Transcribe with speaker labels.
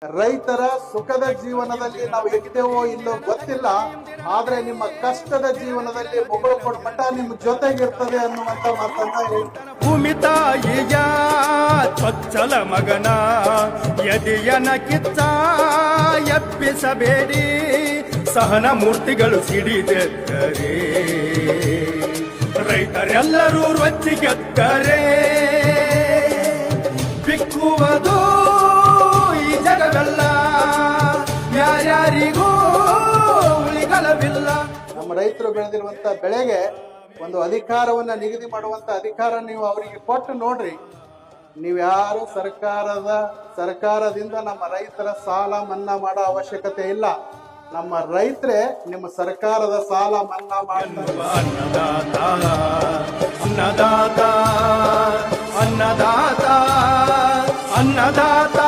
Speaker 1: ರೈತರ ಸುಖದ ಜೀವನದಲ್ಲಿ ನಾವು ಇರ್ತೇವೋ ಇಲ್ಲೋ ಗೊತ್ತಿಲ್ಲ, ಆದ್ರೆ ನಿಮ್ಮ ಕಷ್ಟದ ಜೀವನದಲ್ಲಿ ಮುಗುಳು ಕೊಡ್ಮಟ್ಟ ನಿಮ್ಮ ಜೊತೆಗಿರ್ತದೆ ಅನ್ನುವಂತ ಮಾತನ್ನ ಹೇಳ್ತಾರೆ.
Speaker 2: ಭೂಮಿ ತಾಯಿಯ ಚೊಚ್ಚಲ ಮಗನ ಎದೆಯನ ಕಿತ್ತ ಎಪ್ಪಿಸಬೇಡಿ, ಸಹನ ಮೂರ್ತಿಗಳು ಸಿಡಿದೆತ್ತರೆ ರೈತರೆಲ್ಲರೂ ರೊಚ್ಚಿಗೆತ್ತರೆ ಬಿಕ್ಕುವುದು ಈ ಜಗವೆಲ್ಲ, ಯಾರ್ಯಾರಿಗೂ ಉಳಿಗಳವಿಲ್ಲ.
Speaker 1: ನಮ್ಮ ರೈತರು ಬೆಳೆದಿರುವಂತ ಬೆಳೆಗೆ ಒಂದು ಅಧಿಕಾರವನ್ನ ನಿಗದಿ ಮಾಡುವಂತ ಅಧಿಕಾರ ನೀವು ಅವರಿಗೆ ಕೊಟ್ಟು ನೋಡ್ರಿ. ನೀವ್ಯಾರು ಸರ್ಕಾರದಿಂದ ನಮ್ಮ ರೈತರ ಸಾಲ ಮನ್ನಾ ಮಾಡೋ ಅವಶ್ಯಕತೆ ಇಲ್ಲ. ನಮ್ಮ ರೈತರೇ ನಿಮ್ಮ ಸರ್ಕಾರದ ಸಾಲ ಮನ್ನಾ ಮಾಡ್ತಾರೆ.
Speaker 2: ಅನ್ನದಾತ ಅನ್ನದಾತ ಅನ್ನದಾತ ಅನ್ನದಾತ